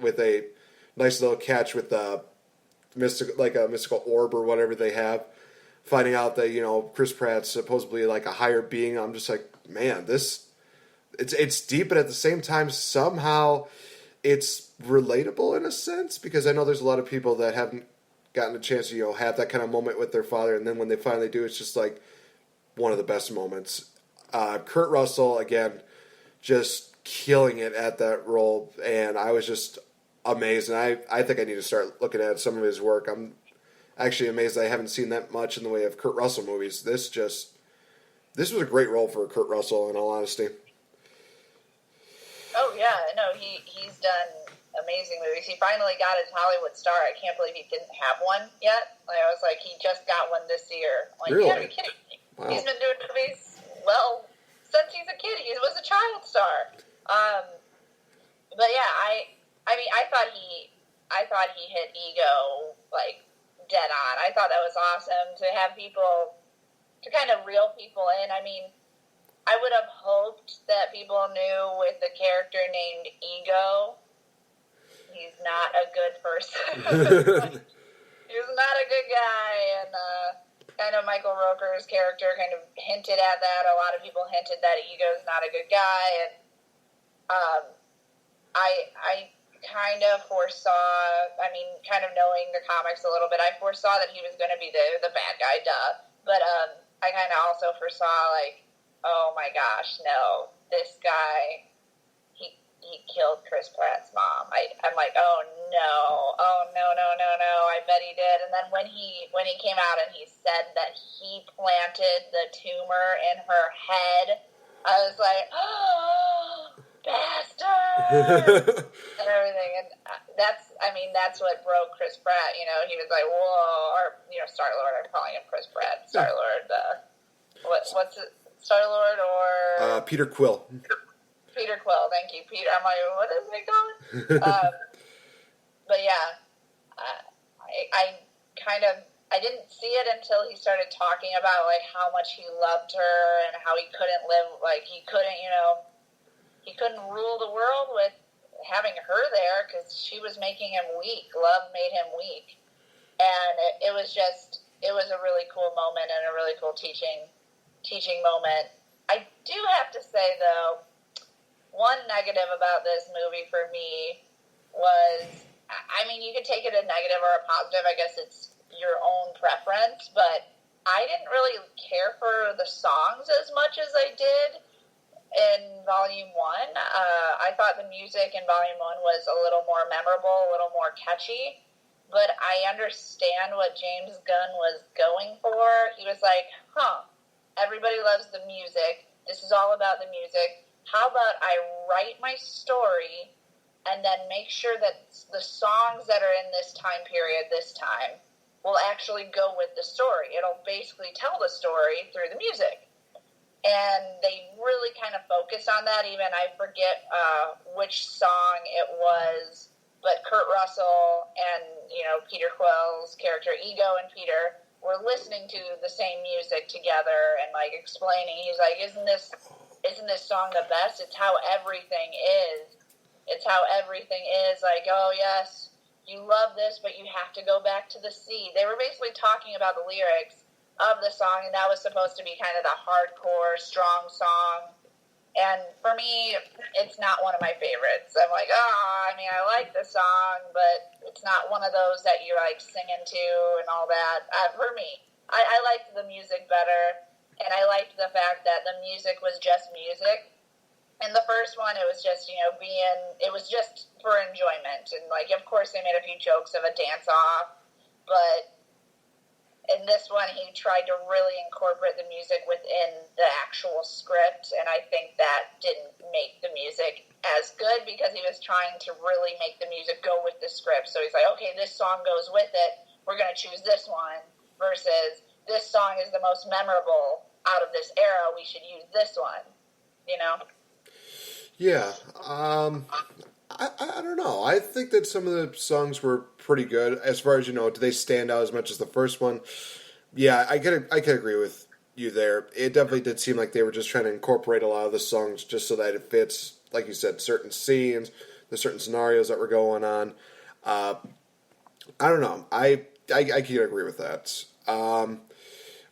with a nice little catch with the mystical orb or whatever they have. Finding out that Chris Pratt's supposedly like a higher being, I'm just like, man, it's deep, but at the same time somehow it's relatable in a sense, because I know there's a lot of people that haven't gotten a chance to have that kind of moment with their father, and then when they finally do, it's just like one of the best moments. Kurt Russell again, just killing it at that role, and I was just amazed. And I think I need to start looking at some of his work. I'm actually amazed I haven't seen that much in the way of Kurt Russell movies. This was a great role for Kurt Russell, in all honesty. Oh yeah, no, he's done amazing movies. He finally got his Hollywood star. I can't believe he didn't have one yet. Like, I was like, he just got one this year. Like, really? Yeah, are you kidding me? Wow. He's been doing movies since he's a kid. He was a child star. But yeah, I mean, I thought he hit Ego like dead on. I thought that was awesome to have people, to kind of reel people in. I mean, I would have hoped that people knew with the character named Ego, he's not a good person. He's not a good guy, and kind of Michael Rooker's character kind of hinted at that. A lot of people hinted that Ego's not a good guy, and I kind of foresaw, I mean, kind of knowing the comics a little bit, I foresaw that he was going to be the bad guy, duh. But I kind of also foresaw, like, oh my gosh, no, this guy, he killed Chris Pratt's mom. I'm like, oh no, I bet he did. And then when he came out and he said that he planted the tumor in her head, I was like, oh, bastard, and everything. And that's what broke Chris Pratt. He was like, whoa, or Star-Lord. I'm calling him Chris Pratt. Star-Lord. What's it? Star-Lord or Peter Quill. Peter Quill, thank you, Peter. I'm like, what is it called? But yeah, I didn't see it until he started talking about like how much he loved her and how he couldn't live, like he couldn't rule the world with having her there because she was making him weak. Love made him weak, and it was a really cool moment and a really cool teaching moment. I do have to say, though, one negative about this movie for me was, I mean, you could take it a negative or a positive. I guess it's your own preference, but I didn't really care for the songs as much as I did in Volume 1. I thought the music in Volume 1 was a little more memorable, a little more catchy, but I understand what James Gunn was going for. He was like, everybody loves the music. This is all about the music. How about I write my story and then make sure that the songs that are in this time period this time will actually go with the story. It'll basically tell the story through the music. And they really kind of focus on that. Even I forget which song it was, but Kurt Russell and, Peter Quill's character, Ego and Peter, were listening to the same music together and like explaining. He's like, isn't this song the best? It's how everything is. It's how everything is. Like, oh yes, you love this, but you have to go back to the sea. They were basically talking about the lyrics of the song, and that was supposed to be kind of the hardcore, strong song. And for me, it's not one of my favorites. I'm like, I like the song, but it's not one of those that you're like singing to and all that. For me, I liked the music better, and I liked the fact that the music was just music. In the first one, it was just, it was just for enjoyment. And like, of course, they made a few jokes of a dance-off, but in this one, he tried to really incorporate the music within the actual script, and I think that didn't make the music as good because he was trying to really make the music go with the script. So he's like, okay, this song goes with it. We're going to choose this one versus this song is the most memorable out of this era. We should use this one, Yeah. I don't know. I think that some of the songs were pretty good. As far as, do they stand out as much as the first one? Yeah, I could agree with you there. It definitely did seem like they were just trying to incorporate a lot of the songs just so that it fits, like you said, certain scenes, the certain scenarios that were going on. I don't know. I can agree with that.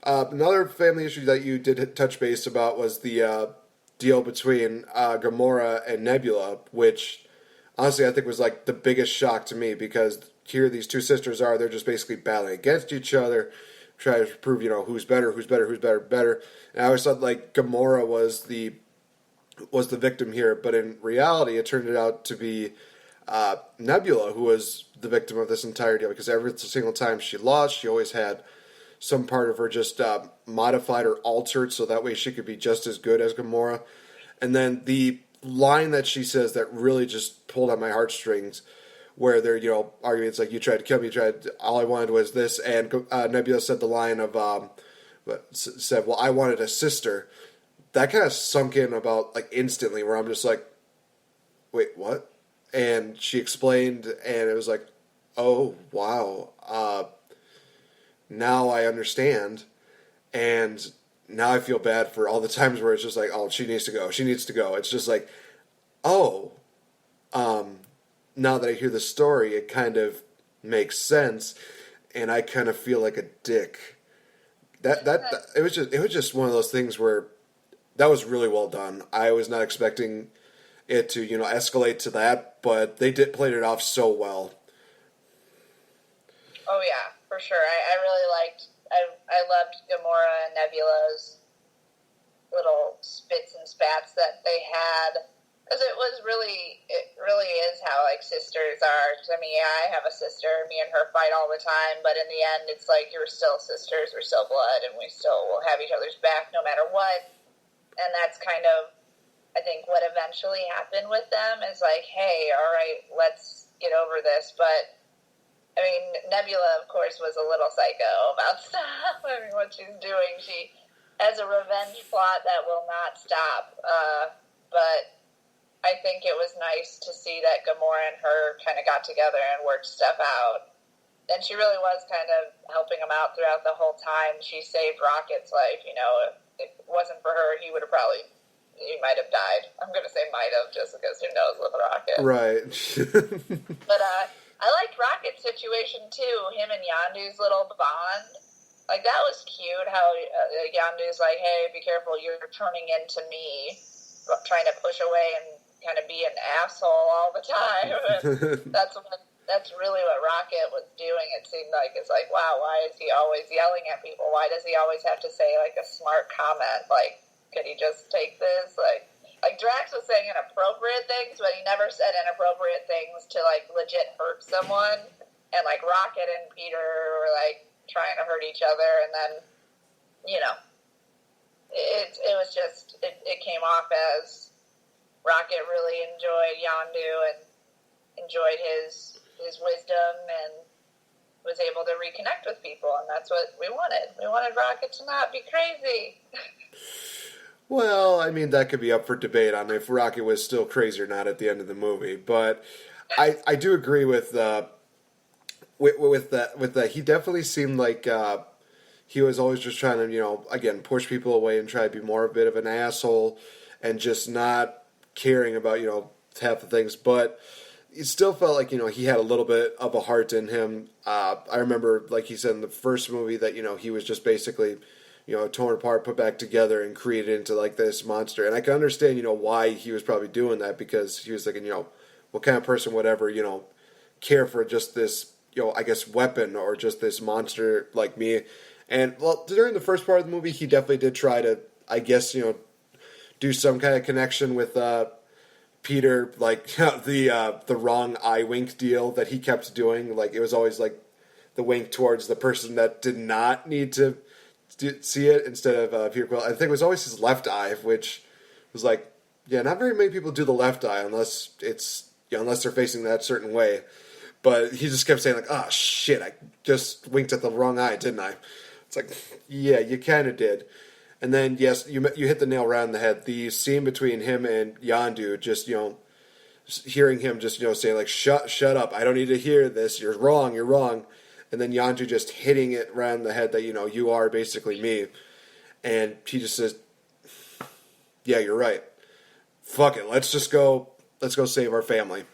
Another family issue that you did touch base about was the deal between Gamora and Nebula, which honestly I think was like the biggest shock to me, because here these two sisters are, they're just basically battling against each other, trying to prove, who's better. And I always thought like Gamora was the victim here, but in reality it turned out to be Nebula who was the victim of this entire deal, because every single time she lost, she always had some part of her just modified or altered so that way she could be just as good as Gamora. And then the line that she says that really just pulled on my heartstrings, where they're, arguing, it's like, you tried to kill me, all I wanted was this, and Nebula said the line of, said, well, I wanted a sister. That kind of sunk in about, like, instantly, where I'm just like, wait, what? And she explained, and it was like, oh, wow, now I understand, and now I feel bad for all the times where it's just like, oh, she needs to go. It's just like, oh, now that I hear the story, it kind of makes sense, and I kind of feel like a dick. It was just one of those things where that was really well done. I was not expecting it to, escalate to that, but they played it off so well. Oh yeah, for sure. I really I loved Gamora and Nebula's little spits and spats that they had, because it really is how like sisters are. I mean, yeah, I have a sister. Me and her fight all the time, but in the end, it's like you're still sisters. We're still blood, and we still will have each other's back no matter what. And that's kind of, I think, what eventually happened with them is like, hey, all right, let's get over this. But I mean, Nebula, of course, was a little psycho about stuff. I mean, what she's doing, she has a revenge plot that will not stop. But I think it was nice to see that Gamora and her kind of got together and worked stuff out. And she really was kind of helping him out throughout the whole time. She saved Rocket's life. If it wasn't for her, he might have died. I'm going to say might have, just because who knows with Rocket. Right. But I liked Rocket's situation, too. Him and Yondu's little bond. Like, that was cute, how Yondu's like, hey, be careful, you're turning into me, trying to push away and kind of be an asshole all the time. That's really what Rocket was doing, it seemed like. It's like, wow, why is he always yelling at people? Why does he always have to say, like, a smart comment? Like, could he just take this? Like Drax was saying inappropriate things, but he never said inappropriate things to, like, legit hurt someone. And, like, Rocket and Peter were, like, trying to hurt each other. And then, it was just, it came off as Rocket really enjoyed Yondu and enjoyed his wisdom and was able to reconnect with people. And that's what we wanted. We wanted Rocket to not be crazy. Well, I mean, that could be up for debate on if Rocket was still crazy or not at the end of the movie. But I do agree with that. He definitely seemed like he was always just trying to, again, push people away and try to be more a bit of an asshole and just not caring about, half the things. But it still felt like, he had a little bit of a heart in him. I remember, like he said in the first movie, that, he was just basically, torn apart, put back together, and created into, like, this monster. And I can understand, why he was probably doing that, because he was thinking, what kind of person would ever, care for just this, I guess, weapon or just this monster like me. And, well, during the first part of the movie, he definitely did try to, I guess, do some kind of connection with Peter, like, the wrong eye wink deal that he kept doing. Like, it was always, like, the wink towards the person that did not need to see it instead of Peter Quill. I think it was always his left eye, which was like, yeah, not very many people do the left eye unless it's, unless they're facing that certain way. But he just kept saying, like, oh, shit, I just winked at the wrong eye, didn't I? It's like, yeah, you kind of did. And then, yes, you hit the nail right on the head. The scene between him and Yondu, just, hearing him just, saying, like, shut up, I don't need to hear this, you're wrong. And then Yondu just hitting it right on the head that, you are basically me. And he just says, yeah, you're right. Fuck it, let's go save our family.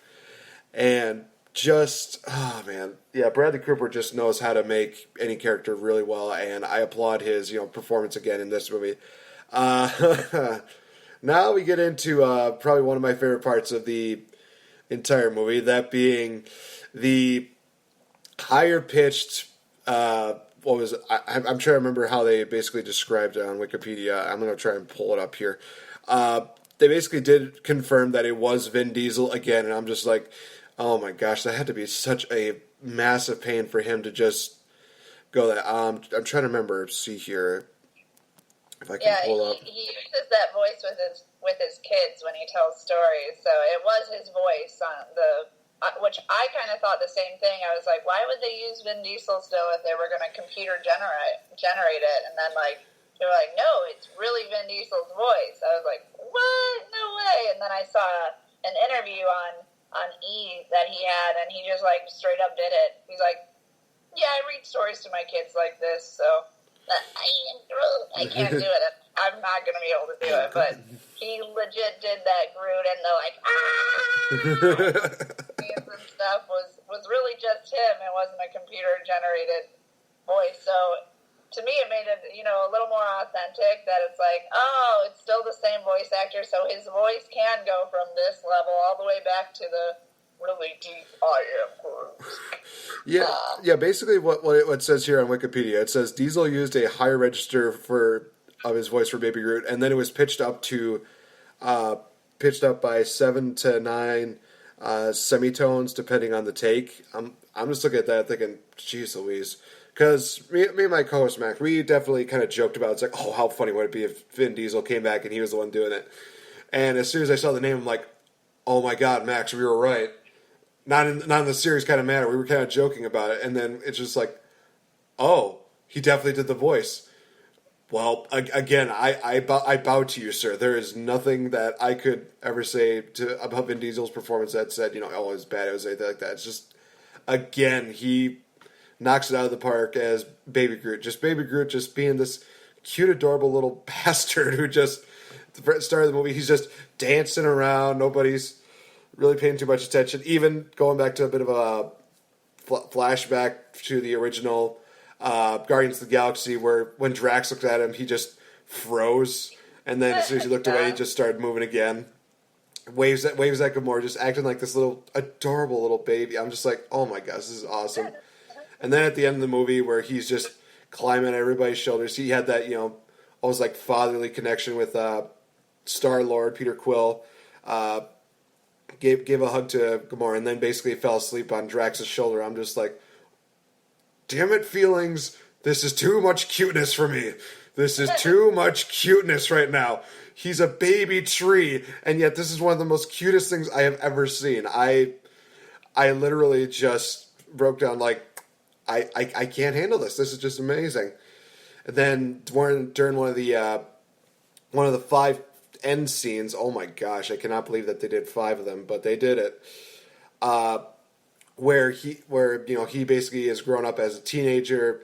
And just, oh man, yeah, Bradley Cooper just knows how to make any character really well, and I applaud his performance again in this movie. Now we get into probably one of my favorite parts of the entire movie, that being the higher pitched. I'm trying to remember how they basically described it on Wikipedia. I'm going to try and pull it up here. They basically did confirm that it was Vin Diesel again, and I'm just like, oh my gosh, that had to be such a massive pain for him to just go that. I'm trying to remember. See here, if I can pull up. He uses that voice with his kids when he tells stories. So it was his voice on which I kind of thought the same thing. I was like, why would they use Vin Diesel still if they were going to computer generate it? And then they were like, no, it's really Vin Diesel's voice. I was like, what? No way. And then I saw an interview on E that he had, and he just straight up did it. He's like, yeah, I read stories to my kids like this, so I can't do it. I'm not going to be able to do it, but he legit did that Groot, and and stuff was really just him. It wasn't a computer generated voice. So to me, it made it a little more authentic. That it's like, oh, it's still the same voice actor, so his voice can go from this level all the way back to the really deep I am Groot. Yeah. Basically, what it says here on Wikipedia, it says Diesel used a higher register of his voice for Baby Groot, and then it was pitched up by 7 to 9 semitones depending on the take. I'm just looking at that thinking, geez Louise. Because me and my co-host Mac, we definitely kind of joked about it. It's like, oh, how funny would it be if Vin Diesel came back and he was the one doing it. And as soon as I saw the name, I'm like, oh my God, Max, we were right. Not in the serious kind of manner. We were kind of joking about it. And then it's just like, oh, he definitely did the voice. Well, again, I bow to you, sir. There is nothing that I could ever say about Vin Diesel's performance that said, oh, it was bad, it was anything like that. It's just, again, he knocks it out of the park as Baby Groot. Just Baby Groot just being this cute, adorable little bastard who just, at the start of the movie, he's just dancing around. Nobody's really paying too much attention. Even going back to a bit of a flashback to the original Guardians of the Galaxy, where when Drax looked at him, he just froze, and then as soon as he looked away, he just started moving again. Waves at Gamora, just acting like this little adorable little baby. I'm just like, oh my gosh, this is awesome. And then at the end of the movie, where he's just climbing everybody's shoulders, he had that almost like fatherly connection with Star-Lord, Peter Quill. Gave a hug to Gamora, and then basically fell asleep on Drax's shoulder. I'm just like, damn it, feelings. This is too much cuteness for me. This is too much cuteness right now. He's a baby tree, and yet this is one of the most cutest things I have ever seen. I literally just broke down like, I can't handle this. This is just amazing. And then during one of the 5 end scenes, oh my gosh, I cannot believe that they did 5 of them, but they did it. Where he basically is grown up as a teenager,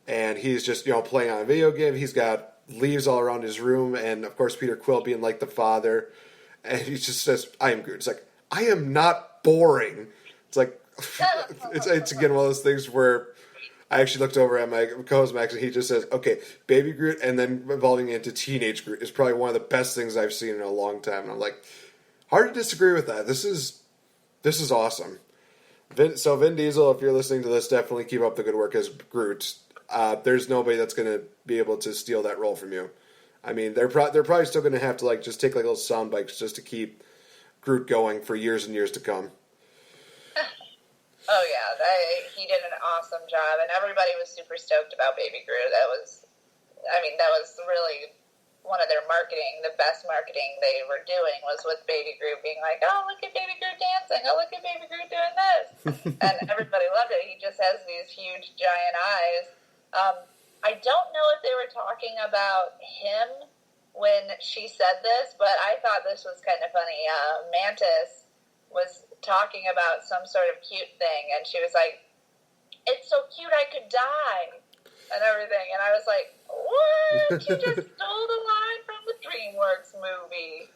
and he's just playing on a video game. He's got leaves all around his room, and of course Peter Quill being like the father, and he just says, "I am Groot." It's like, I am not boring. It's like it's again one of those things where I actually looked over at my co-host Max, and he just says, "Okay, Baby Groot," and then evolving into Teenage Groot is probably one of the best things I've seen in a long time. And I'm like, hard to disagree with that. This is awesome. So Vin Diesel, if you're listening to this, definitely keep up the good work as Groot. There's nobody that's going to be able to steal that role from you. I mean, they're probably still going to have to just take little sound bites just to keep Groot going for years and years to come. Oh yeah, he did an awesome job, and everybody was super stoked about Baby Groot. That was really one of their marketing. The best marketing they were doing was with Baby Groot being like, "Oh, look at Baby Groot dancing! Oh, look at Baby Groot doing this!" And everybody loved it. He just has these huge, giant eyes. I don't know if they were talking about him when she said this, but I thought this was kind of funny. Mantis was talking about some sort of cute thing, and she was like, "It's so cute I could die," and everything. And I was like, what? You just stole the line from the DreamWorks movie.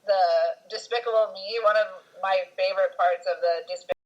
The Despicable Me, one of my favorite parts of the disability